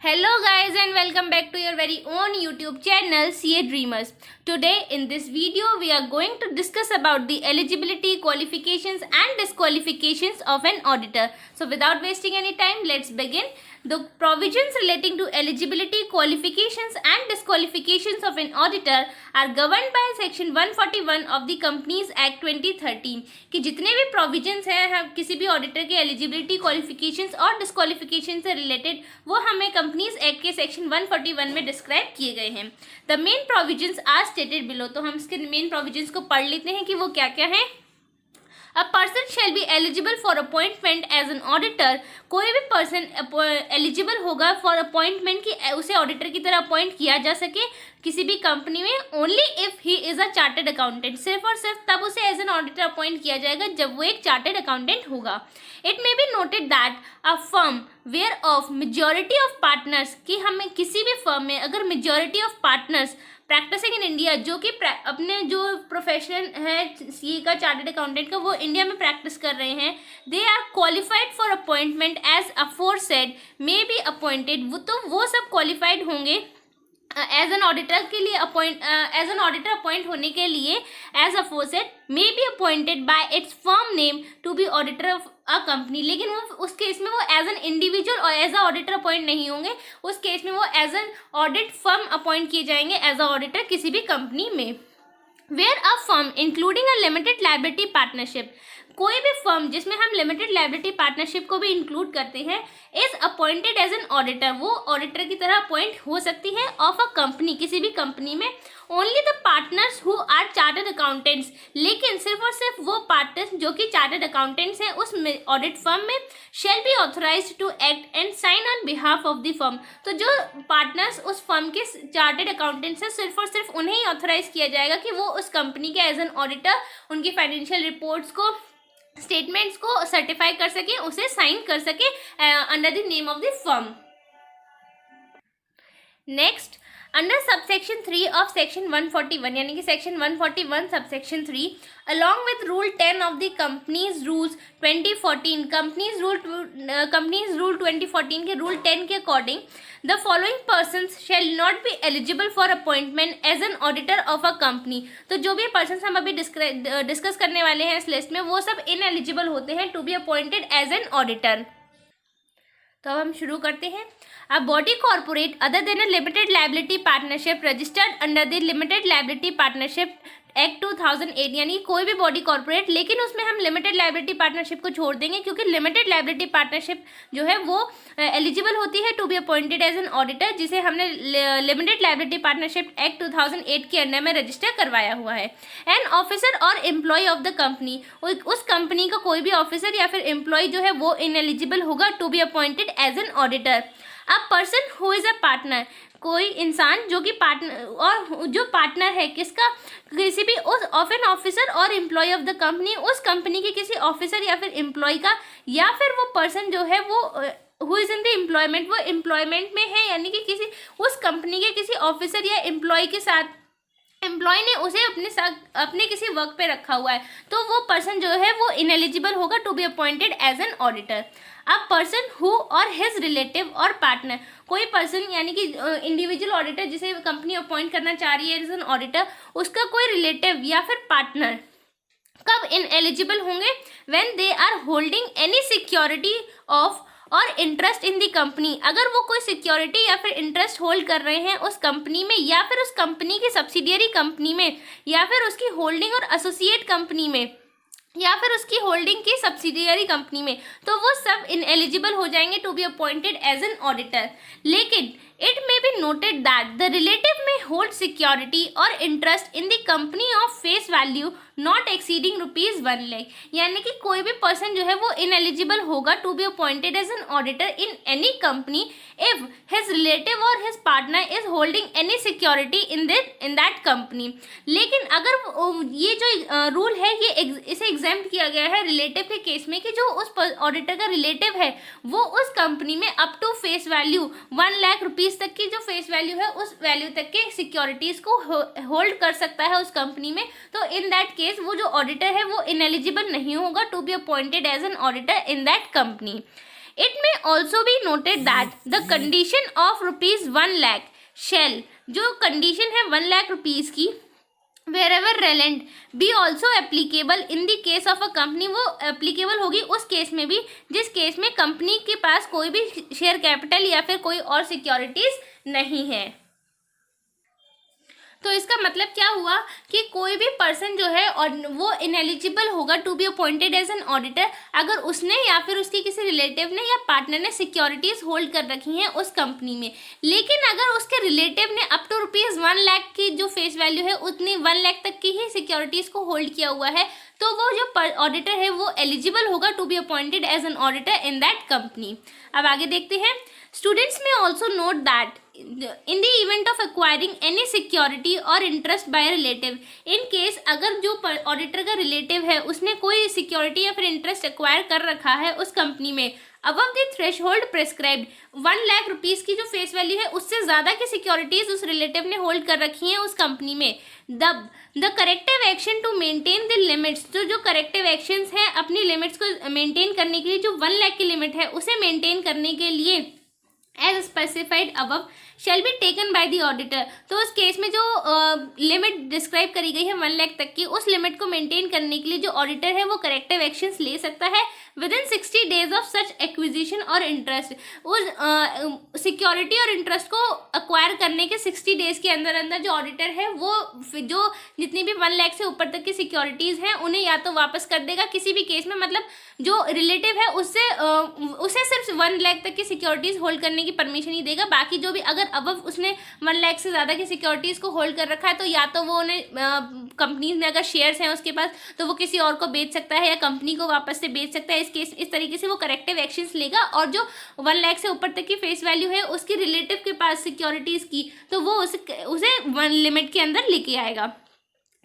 Hello guys and welcome back to your very own YouTube channel CA Dreamers. Today in this video we are going to discuss about the eligibility, qualifications and disqualifications of an auditor. So without wasting any time, let's begin. The provisions relating to eligibility, qualifications and disqualifications of an auditor are governed by section 141 of the Companies Act 2013 कि जितने भी provisions हैं हम किसी भी auditor के eligibility, qualifications और disqualifications से related वो हमें Companies Act के section 141 में describe किए गए हैं. The main provisions are stated below. तो हम इसके main provisions को पढ़ लेते हैं कि वो क्या क्या हैं. A person shall be eligible for appointment as an auditor. कोई भी person eligible होगा for appointment कि उसे auditor की तरह appoint किया जा सके किसी भी कंपनी में only if he is a chartered accountant. सिर्फ और सिर्फ तब उसे as an auditor appoint किया जाएगा जब वो एक chartered accountant होगा. It may be noted that a firm whereof majority of partners कि हमें किसी भी firm में अगर majority of partners practising in India जो कि अपने जो प्रोफेशन है सीए का चार्टर्ड अकाउंटेंट का वो इंडिया में प्रैक्टिस कर रहे हैं they are qualified for appointment as aforesaid may be appointed वो सब क्वालिफाइड होंगे एज एन ऑडिटर के लिए एज एन ऑडिटर अपॉइंट होने के लिए as aforesaid may be appointed by its firm name to be auditor of a company. लेकिन वो उस केस में वो एज एन इंडिविजुअल और एज अ ऑडिटर अपॉइंट नहीं होंगे. उस केस में वो as an audit firm appoint किए जाएंगे एज अ ऑडिटर किसी भी कंपनी में. Where a firm including a limited liability partnership कोई भी फर्म जिसमें हम लिमिटेड लायबिलिटी पार्टनरशिप को भी इंक्लूड करते हैं is appointed as an auditor वो ऑडिटर की तरह अपॉइंट हो सकती है ऑफ अ कंपनी किसी भी कंपनी में. Only the partners who are chartered accountants लेकिन सिर्फ और सिर्फ वो पार्टनर्स जो कि चार्टर्ड अकाउंटेंट्स हैं उस ऑडिट फर्म में shall be authorised to act and sign on behalf of the firm. तो जो पार्टनर्स उस फर्म के चार्टर्ड अकाउंटेंट्स हैं सिर्फ और सिर्फ उन्हें ही ऑथोराइज किया जाएगा कि वो उस कंपनी के एज एन ऑडिटर उनकी फाइनेंशियल रिपोर्ट्स को स्टेटमेंट्स को सर्टिफाई कर सके उसे साइन कर सके under the name of the firm. Next under subsection 3 of section 141 यानी कि section 141 subsection 3 along with rule 10 of the companies rules 2014 companies rule 2014 के रूल 10 के according the following persons shall not be eligible for appointment as an auditor of a company. तो जो भी persons हम अभी discuss करने वाले हैं इस लिस्ट में वो सब ineligible होते हैं to be appointed as an auditor. तो अब हम शुरू करते हैं. A body corporate other than a limited liability partnership registered under the limited liability partnership act 2008 यानी कोई भी बॉडी कॉर्पोरेट लेकिन उसमें हम लिमिटेड लायबिलिटी पार्टनरशिप को छोड़ देंगे क्योंकि लिमिटेड लायबिलिटी पार्टनरशिप जो है वो एलिजिबल होती है to be appointed as an auditor जिसे हमने लिमिटेड लायबिलिटी पार्टनरशिप एक्ट 2008 के अंडर में रजिस्टर करवाया हुआ है. एन ऑफिसर और एम्प्लॉय ऑफ द कंपनी उस कंपनी का कोई भी ऑफिसर या फिर एम्प्लॉय जो है वो इनएलिजिबल होगा to be appointed as an auditor. A person who is a partner कोई इंसान जो कि पार्टनर और जो पार्टनर है किसका किसी भी उस ऑफ एन ऑफिसर और एम्प्लॉय ऑफ द कंपनी उस कंपनी के किसी ऑफिसर या फिर एम्प्लॉय का या फिर वो पर्सन जो है वो who is in the employment वो एम्प्लॉयमेंट में है यानी कि किसी उस कंपनी के किसी ऑफिसर या एम्प्लॉय के साथ एम्प्लॉय ने उसे अपने किसी वर्क पे रखा हुआ है तो वो पर्सन जो है वो इनएलिजिबल होगा to be appointed as an auditor. A person who or his relative or partner कोई पर्सन यानी कि इंडिविजुअल ऑडिटर जिसे कंपनी अपॉइंट करना चाह रही है एज एन ऑडिटर उसका कोई रिलेटिव या फिर पार्टनर कब इनएलिजिबल होंगे when they are holding any security of or interest in the company अगर वो कोई सिक्योरिटी या फिर इंटरेस्ट होल्ड कर रहे हैं उस कंपनी में या फिर उस कंपनी की सब्सिडियरी कंपनी में या फिर उसकी होल्डिंग और एसोसिएट कंपनी में या फिर उसकी होल्डिंग की सब्सिडियरी कंपनी में तो वो सब इनएलिजिबल हो जाएंगे to be appointed as an auditor. लेकिन it may be noted that the relative may hold security और interest in the company of face value not exceeding ₹1 lakh यानी कि कोई भी पर्सन जो है वो इनएलिजिबल होगा to be appointed as an auditor in any company if his relative और his partner is holding any security in that company. लेकिन अगर ये जो रूल है ये इसे एग्जाम्प्ट किया गया है रिलेटिव के केस में कि जो उस ऑडिटर का रिलेटिव है वो उस कंपनी में up to face value 1 lakh rupees तक की जो फेस वैल्यू है उस वैल्यू तक के सिक्योरिटीज को होल्ड कर सकता है उस कंपनी में. तो इन दैट केस वो जो ऑडिटर है वो इनएलिजिबल नहीं होगा to be appointed as an auditor in that company. It may also be noted that the condition of ₹1 lakh shall, जो कंडीशन है 1 लाख रुपीज़ की, wherever relevant be also applicable in the case of a company, वो applicable होगी उस case में भी जिस case में कंपनी के पास कोई भी शेयर कैपिटल या फिर कोई और सिक्योरिटीज नहीं है। तो इसका मतलब क्या हुआ कि कोई भी पर्सन जो है और वो इनएलिजिबल होगा to be appointed as an auditor अगर उसने या फिर उसकी किसी रिलेटिव ने या पार्टनर ने सिक्योरिटीज होल्ड कर रखी हैं उस कंपनी में। लेकिन अगर उसके रिलेटिव ने अप टू ₹1 लाख की जो फेस वैल्यू है उतनी 1 लाख तक की ही सिक्योरिटीज को होल्ड किया हुआ है तो वो जो ऑडिटर है वो एलिजिबल होगा to be appointed as an auditor in that company. अब आगे देखते हैं। स्टूडेंट्स में also note that in the event of acquiring any security or interest by a relative, in case अगर जो ऑडिटर का रिलेटिव है उसने कोई सिक्योरिटी या फिर इंटरेस्ट एक्वायर कर रखा है उस कंपनी में above the threshold prescribed 1 lakh rupees की जो फेस वैल्यू है उससे ज़्यादा की सिक्योरिटीज उस रिलेटिव ने होल्ड कर रखी हैं उस कंपनी में, the corrective action to maintain the limits, जो करेक्टिव एक्शंस हैं अपनी लिमिट्स को मेंटेन करने के लिए जो 1 लाख की लिमिट है उसे मेंटेन करने के लिए as specified above shall be taken by the auditor. तो उस केस में जो लिमिट डिस्क्राइब करी गई है 1 लाख तक की उस लिमिट को मेंटेन करने के लिए जो ऑडिटर है वो करेक्टिव एक्शंस ले सकता है with in 60 days of such acquisition और इंटरेस्ट। उस सिक्योरिटी और इंटरेस्ट को अक्वायर करने के 60 days के अंदर अंदर जो ऑडिटर है वो जो जितनी भी 1 लाख से ऊपर तक की सिक्योरिटीज़ हैं उन्हें या तो वापस कर देगा किसी भी केस में, मतलब जो रिलेटिव है उसे सिर्फ 1 लाख तक की सिक्योरिटीज़ होल्ड करने की परमिशन ही देगा। बाकी जो भी अगर अब उसने 1 लाख से ज़्यादा की सिक्योरिटीज़ को होल्ड कर रखा है तो या तो वो उन्हें कंपनीज में अगर शेयर्स हैं उसके पास तो वो किसी और को बेच सकता है या कंपनी को वापस से बेच सकता है। इस तरीके से वो करेक्टिव एक्शंस लेगा और जो 1 लाख से ऊपर तक की फेस वैल्यू है उसकी रिलेटिव के पास सिक्योरिटीज़ की तो वो उसे 1 लिमिट के अंदर लेके आएगा।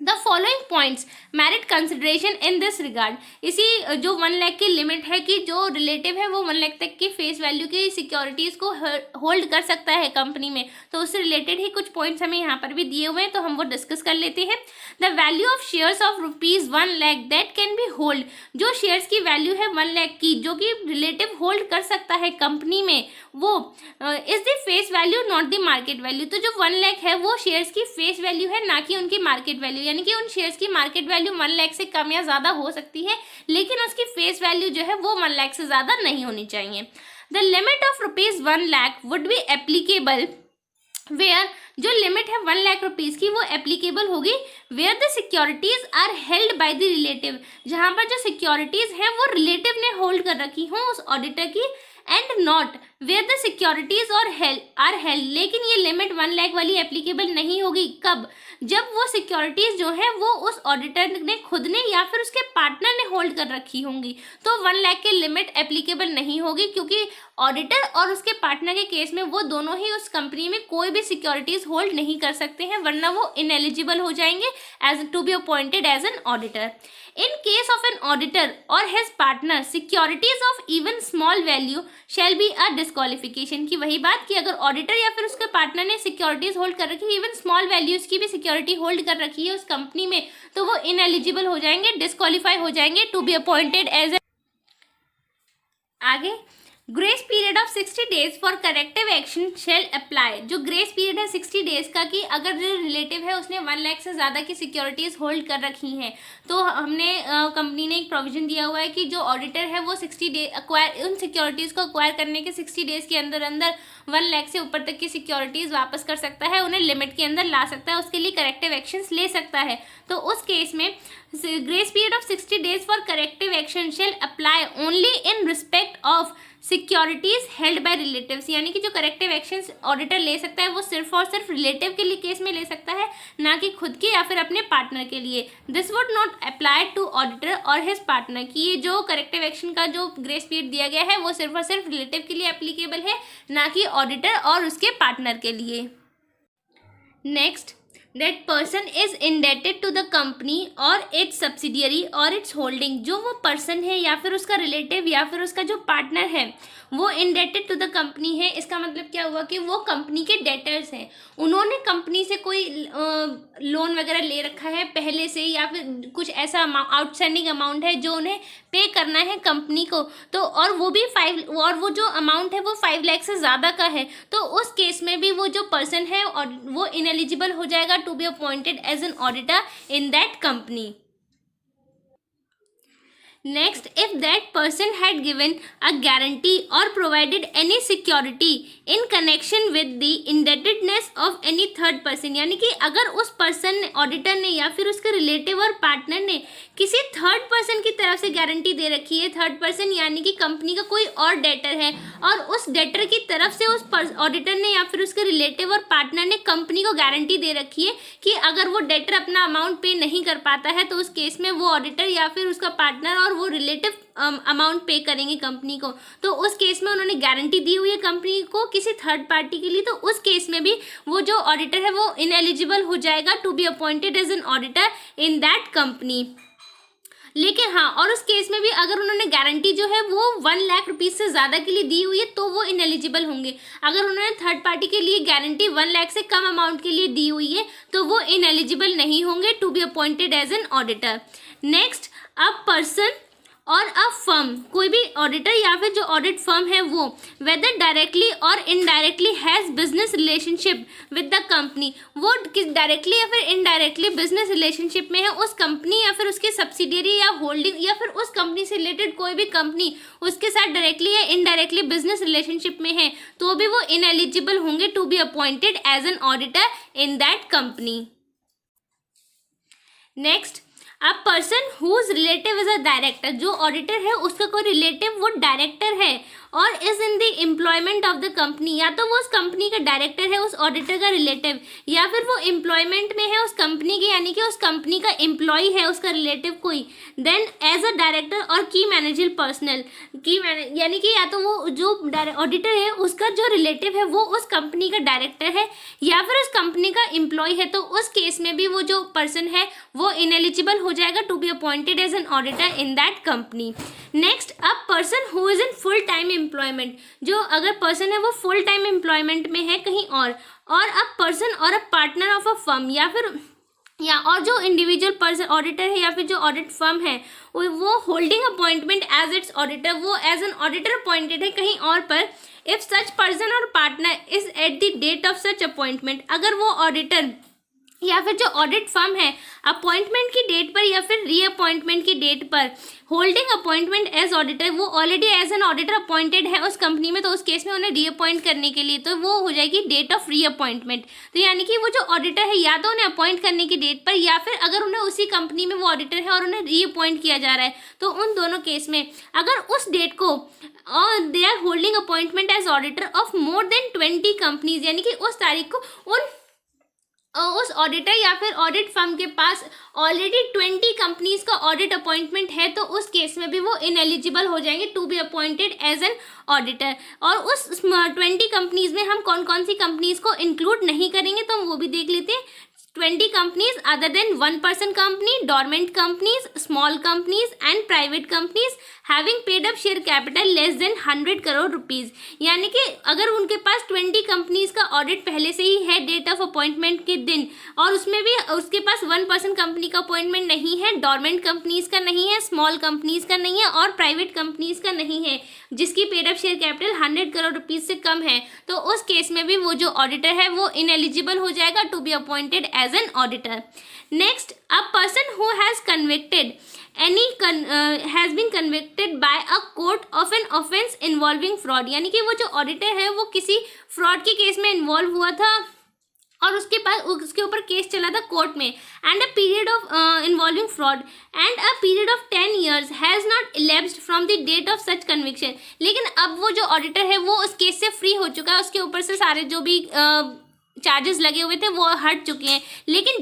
The following points merit consideration in this regard, इसी जो 1 लाख की लिमिट है कि जो रिलेटिव है वो 1 लाख तक की फेस वैल्यू की सिक्योरिटीज़ को होल्ड कर सकता है कंपनी में, तो उससे रिलेटेड ही कुछ पॉइंट्स हमें यहाँ पर भी दिए हुए हैं तो हम वो डिस्कस कर लेते हैं। The value of shares of ₹1 lakh that can be hold, जो शेयर्स की वैल्यू है 1 लाख की जो कि रिलेटिव होल्ड कर सकता है कंपनी में वो is the face value not the market value. तो जो 1 लाख है वो शेयर्स की फेस वैल्यू है ना कि उनकी मार्केट वैल्यू, यानी कि उन शेयर्स की मार्केट वैल्यू 1 लाख से कम या ज़्यादा हो सकती है लेकिन उसकी फेस वैल्यू जो है वो 1 लाख से ज़्यादा नहीं होनी चाहिए। The limit of ₹1 lakh would be applicable where, जो लिमिट है 1 लाख रुपीज़ की वो एप्लीकेबल होगी where the securities are held by the relative, जहाँ पर जो सिक्योरिटीज हैं वो रिलेटिव ने होल्ड कर रखी हों उस ऑडिटर की, and not where the securities और आर हेल्ड। लेकिन ये लिमिट 1 लाख वाली एप्लीकेबल नहीं होगी कब, जब वो सिक्योरिटीज जो है वो उस ऑडिटर ने खुद ने या फिर उसके पार्टनर ने होल्ड कर रखी होंगी तो 1 लाख की लिमिट एप्लीकेबल नहीं होगी क्योंकि ऑडिटर और उसके पार्टनर के केस में वो दोनों ही उस कंपनी में कोई भी सिक्योरिटीज होल्ड नहीं कर सकते हैं वरना वो इनएलिजिबल हो जाएंगे as to be appointed as an auditor. In case of an auditor or his partner, securities of even small value shall be a disqualification, की वही बात कि अगर ऑडिटर या फिर उसके पार्टनर ने सिक्योरिटीज होल्ड कर रखी है, इवन स्मॉल वैल्यूज की भी सिक्योरिटी होल्ड कर रखी है उस कंपनी में तो वो इनएलिजिबल हो जाएंगे, डिस्क्वालीफाई हो जाएंगे to be appointed as a. आगे grace period of 60 days for corrective action shall apply, जो ग्रेस पीरियड है 60 days का कि अगर जो रिलेटिव है उसने 1 लाख से ज़्यादा की सिक्योरिटीज़ होल्ड कर रखी हैं तो हमने कंपनी ने एक प्रोविजन दिया हुआ है कि जो ऑडिटर है वो 60 डे उन सिक्योरिटीज़ को अक्वायर करने के 60 days के अंदर अंदर 1 लाख से ऊपर तक की सिक्योरिटीज़ वापस कर सकता है, उन्हें लिमिट के अंदर ला सकता है, उसके लिए करेक्टिव एक्शंस ले सकता है। तो उस केस में grace period of 60 days for corrective action shall apply only in respect of securities held by relatives, यानी कि जो करेक्टिव एक्शंस ऑडिटर ले सकता है वो सिर्फ और सिर्फ रिलेटिव के लिए केस में ले सकता है ना कि खुद के या फिर अपने पार्टनर के लिए। This would not apply to auditor और हिज पार्टनर, की ये जो करेक्टिव एक्शन का जो ग्रेस पीरियड दिया गया है वो सिर्फ और सिर्फ रिलेटिव के लिए एप्लीकेबल है ना कि ऑडिटर और उसके पार्टनर के लिए। Next, that person is indebted to the company और इट्स सब्सिडियरी और इट्स होल्डिंग, जो वो पर्सन है या फिर उसका रिलेटिव या फिर उसका जो पार्टनर है वो इंडेटेड टू द कंपनी है। इसका मतलब क्या हुआ कि वो कंपनी के डेटर्स हैं, उन्होंने कंपनी से कोई लोन वगैरह ले रखा है पहले से, या फिर कुछ ऐसा आउटस्टैंडिंग अमाउंट है जो उन्हें पे करना है कंपनी को, तो और वो भी 5, और वो जो अमाउंट है वो 5 लाख से ज़्यादा का है, तो उस केस में भी वो जो पर्सन है और वो इनएलिजिबल हो जाएगा to be appointed as an auditor in that company. Next, if that person had given a guarantee or provided any security in connection with the indebtedness of any third person, यानी कि अगर उस person ने, auditor ने या फिर उसके relative or partner ने किसी थर्ड पर्सन की तरफ से गारंटी दे रखी है, थर्ड पर्सन यानी कि कंपनी का कोई और डेटर है, और उस डेटर की तरफ से उस ऑडिटर ने या फिर उसके रिलेटिव और पार्टनर ने कंपनी को गारंटी दे रखी है कि अगर वो डेटर अपना अमाउंट पे नहीं कर पाता है तो उस केस में वो ऑडिटर या फिर उसका पार्टनर और वो रिलेटिव अमाउंट पे करेंगे कंपनी को, तो उस केस में उन्होंने गारंटी दी हुई है कंपनी को किसी थर्ड पार्टी के लिए, तो उस केस में भी वो जो ऑडिटर है वो इनएलिजिबल हो जाएगा to be appointed as an auditor in that company. लेकिन हाँ, और उस केस में भी अगर उन्होंने गारंटी जो है वो 1 लाख रुपीज़ से ज़्यादा के लिए दी हुई है तो वो इनएलिजिबल होंगे। अगर उन्होंने थर्ड पार्टी के लिए गारंटी 1 लाख से कम अमाउंट के लिए दी हुई है तो वो इनएलिजिबल नहीं होंगे to be appointed as an auditor. Next, a person और अ फर्म, कोई भी ऑडिटर या फिर जो ऑडिट फर्म है वो वेदर डायरेक्टली और indirectly has business relationship with the company, वो किस डायरेक्टली या फिर इनडायरेक्टली बिजनेस रिलेशनशिप में है उस कंपनी या फिर उसके सब्सिडियरी या होल्डिंग या फिर उस कंपनी से रिलेटेड कोई भी कंपनी उसके साथ डायरेक्टली या इनडायरेक्टली बिजनेस रिलेशनशिप में है, तो भी वो इनएलिजिबल होंगे to be appointed as an auditor in that company. Next, a person whose relative is a director, जो ऑडिटर है उसका कोई रिलेटिव वो डायरेक्टर है और is in the employment of the company, या तो वो उस कंपनी का डायरेक्टर है उस ऑडिटर का रिलेटिव, या फिर वो एम्प्लॉयमेंट में है उस कंपनी के, यानी कि उस कंपनी का एम्प्लॉय है उसका रिलेटिव कोई, देन एज अ डायरेक्टर और की मैनेजर पर्सनल, यानी कि या तो वो जो ऑडिटर है उसका जो रिलेटिव है वो उस कंपनी का डायरेक्टर है या फिर उस कंपनी का एम्प्लॉय है, तो उस केस में भी वो जो पर्सन है वो इनएलिजिबल हो जाएगा to be appointed as an auditor in that company. Next, a person who is in full time employment, जो अगर पर्सन है वो फुल टाइम एम्प्लॉयमेंट में है कहीं और अ पर्सन और a partner of a firm, या और जो इंडिविजुअल पर्सन ऑडिटर है या फिर जो ऑडिट फर्म है वो holding appointment as its auditor, वो एज एन ऑडिटर अपॉइंटेड है कहीं और पर, इफ सच पर्सन और partner is at the date of such appointment, अगर वो ऑडिटर या फिर जो ऑडिट फर्म है अपॉइंटमेंट की डेट पर या फिर रीअपॉइंटमेंट की डेट पर होल्डिंग अपॉइंटमेंट एज ऑडिटर, वो already as an auditor appointed है उस कंपनी में, तो उस केस में उन्हें रीअपॉइंट करने के लिए तो वो हो जाएगी डेट ऑफ रीअपॉइंटमेंट। तो यानी कि वो जो ऑडिटर है या तो उन्हें अपॉइंट करने की डेट पर या फिर अगर उन्हें उसी कंपनी में वो ऑडिटर है और उन्हें रीअपॉइंट किया जा रहा है, तो उन दोनों केस में अगर उस डेट को और they are holding appointment as auditor of more than 20 companies, यानी कि उस तारीख को उस ऑडिटर या फिर ऑडिट फर्म के पास ऑलरेडी 20 कंपनीज का ऑडिट अपॉइंटमेंट है, तो उस केस में भी वो इनएलिजिबल हो जाएंगे to be appointed as an auditor. और उस 20 कंपनीज में हम कौन कौन सी कंपनीज को इंक्लूड नहीं करेंगे तो हम वो भी देख लेते हैं। 20 companies other than 1% company, dormant companies, small companies and private companies having paid up share capital less than 100 crore rupees, यानी कि अगर उनके पास 20 कंपनीज का ऑडिट पहले से ही है डेट ऑफ अपॉइंटमेंट के दिन और उसमें भी उसके पास 1% कंपनी का अपॉइंटमेंट नहीं है, डॉर्मेंट कंपनीज का नहीं है, स्मॉल कंपनीज का नहीं है और प्राइवेट कंपनीज का नहीं है, जिसकी paid up share capital 100 crore rupees से कम है, तो उस केस में भी वो जो ऑडिटर है वो इनएलिजिबल हो जाएगा to be appointed as an auditor. Next, a person who has been convicted by a court of an offense involving fraud, यानी कि वो जो ऑडिटर है वो किसी फ्रॉड के केस में इन्वॉल्व हुआ था और उसके ऊपर केस चला था कोर्ट में, and a period of involving fraud and a period of 10 years has not elapsed from the date of such conviction, लेकिन अब वो जो ऑडिटर है वो उस केस से फ्री हो चुका है, उसके ऊपर से सारे जो भी चार्जेस लगे हुए थे वो हट चुके हैं, लेकिन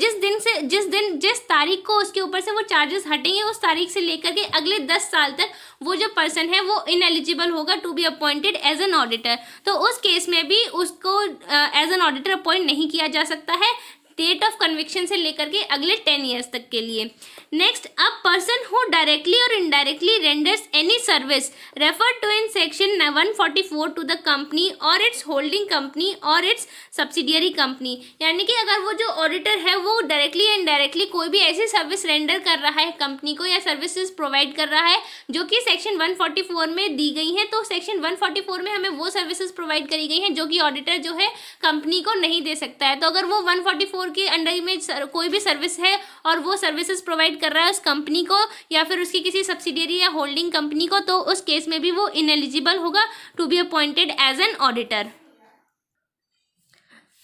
जिस तारीख को उसके ऊपर से वो चार्जेस हटेंगे उस तारीख से लेकर के अगले 10 साल तक वो जो पर्सन है वो इनएलिजिबल होगा to be appointed as an auditor, तो उस केस में भी उसको एज एन ऑडिटर अपॉइंट नहीं किया जा सकता है डेट ऑफ कन्विक्शन से लेकर के अगले 10 ईयर्स तक के लिए। Next, a person who directly और indirectly renders any service referred to in section 144 to the company और इट्स होल्डिंग कंपनी और इट्स सब्सिडियरी कंपनी, यानी कि अगर वो जो ऑडिटर है वो डायरेक्टली या इनडायरेक्टली कोई भी ऐसी सर्विस रेंडर कर रहा है कंपनी को या सर्विसेज प्रोवाइड कर रहा है जो कि सेक्शन 144 में दी गई हैं, तो सेक्शन 144 में हमें वो सर्विसेज प्रोवाइड करी गई हैं जो कि ऑडिटर जो है कंपनी को नहीं दे सकता है। तो अगर वो 144 के अंडर में कोई भी सर्विस है और वो सर्विसेज प्रोवाइड कर रहा है उस कंपनी को या फिर उसकी किसी सब्सिडियरी या होल्डिंग कंपनी को, तो उस केस में भी वो इनएलिजिबल होगा to be appointed as an auditor.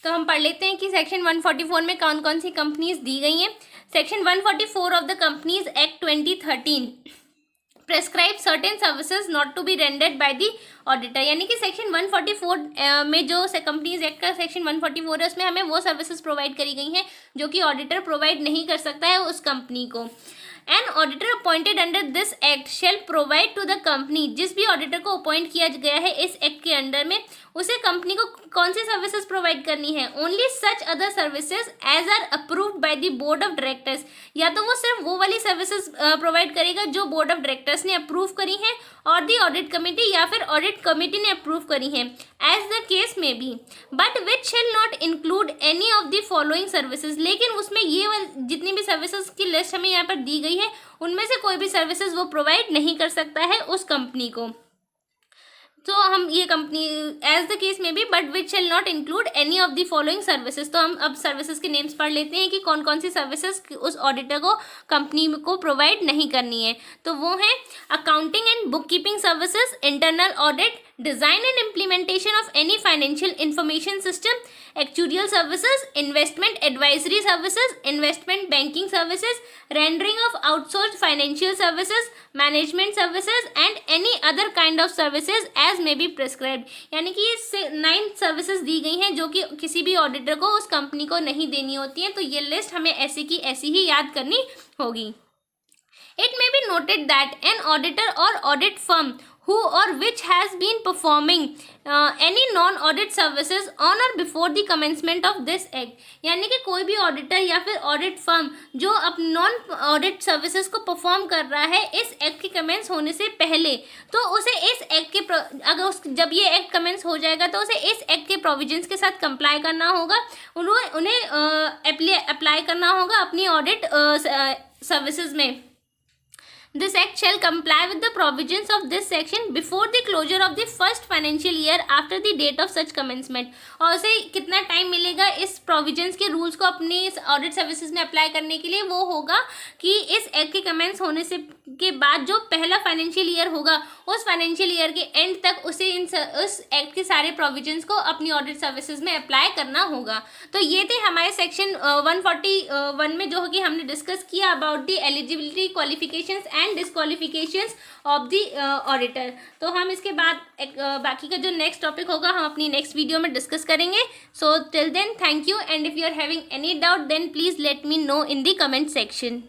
तो हम पढ़ लेते हैं कि सेक्शन 144 में कौन कौन सी कंपनीज दी गई हैं। Section 144 of the companies act 2013 prescribe certain services not to be rendered by the auditor, यानी कि सेक्शन 144 में जो कंपनीज एक्ट का सेक्शन 144 है उसमें हमें वो सर्विसेज प्रोवाइड करी गई हैं जो कि ऑडिटर प्रोवाइड नहीं कर सकता है उस कंपनी को। An auditor appointed under this act shall provide to the company, जिस भी ऑडिटर को अपॉइंट किया गया है इस एक्ट के अंडर में उसे कंपनी को कौन सी सर्विसेज प्रोवाइड करनी है, only such other services as are approved by the board of directors, या तो वो सिर्फ वो वाली सर्विसेज प्रोवाइड करेगा जो बोर्ड ऑफ डायरेक्टर्स ने अप्रूव करी हैं और दी ऑडिट कमेटी या फिर ऑडिट कमेटी ने अप्रूव करी हैं, as the case may be, but which shall not include any of the following services, लेकिन उसमें ये जितनी भी सर्विसेज की लिस्ट हमें यहाँ पर दी गई है उनमें से कोई भी सर्विसेज वो प्रोवाइड नहीं कर सकता है उस कंपनी को। तो हम ये कंपनी एज द केस में भी but which shall not include any of the following services. तो हम अब सर्विसेज के नेम्स पढ़ लेते हैं कि कौन कौन सी सर्विसेज उस ऑडिटर को कंपनी को प्रोवाइड नहीं करनी है। तो वो है accounting and book keeping services, internal audit, design and implementation of any financial information system, actuarial services, investment advisory services, investment banking services, rendering of outsourced financial services, management services and any other kind of services as may be prescribed, यानी कि ये 9 services दी गई हैं जो कि किसी भी auditor को उस कंपनी को नहीं देनी होती हैं। तो ये लिस्ट हमें ऐसी की ऐसी ही याद करनी होगी। It may be noted that an auditor or audit firm who or which has been performing any non-audit services on or before the commencement of this act, यानी कि कोई भी ऑडिटर या फिर ऑडिट फर्म जो अब नॉन ऑडिट सर्विसेज को perform कर रहा है इस एक्ट के कमेंस होने से पहले, तो उसे इस एक्ट के जब ये एक्ट कमेंस हो जाएगा तो उसे इस एक्ट के प्रोविजंस के साथ कंप्लाई करना होगा, उन्हें अप्लाई करना होगा अपनी ऑडिट सर्विसेज में। This act shall comply with the provisions of this section before the closure of the first financial year after the date of such commencement। और उसे कितना टाइम मिलेगा इस प्रोविजंस के रूल्स को अपनी ऑडिट सर्विसेज में अप्लाई करने के लिए, वो होगा कि इस एक्ट के कमेंस होने से के बाद जो पहला फाइनेंशियल ईयर होगा उस फाइनेंशियल ईयर के एंड तक उसे उस एक्ट के सारे प्रोविजंस को अपनी ऑडिट सर्विसेज में अप्लाई करना होगा। तो ये थे हमारे सेक्शन 141 में जो कि हमने डिस्कस किया about the eligibility, qualifications and disqualifications of the auditor. तो हम इसके बाद बाकी का जो नेक्स्ट टॉपिक होगा हम अपनी नेक्स्ट वीडियो में डिस्कस करेंगे। So till then thank you, and if you are having any doubt then please let me know in the comment section.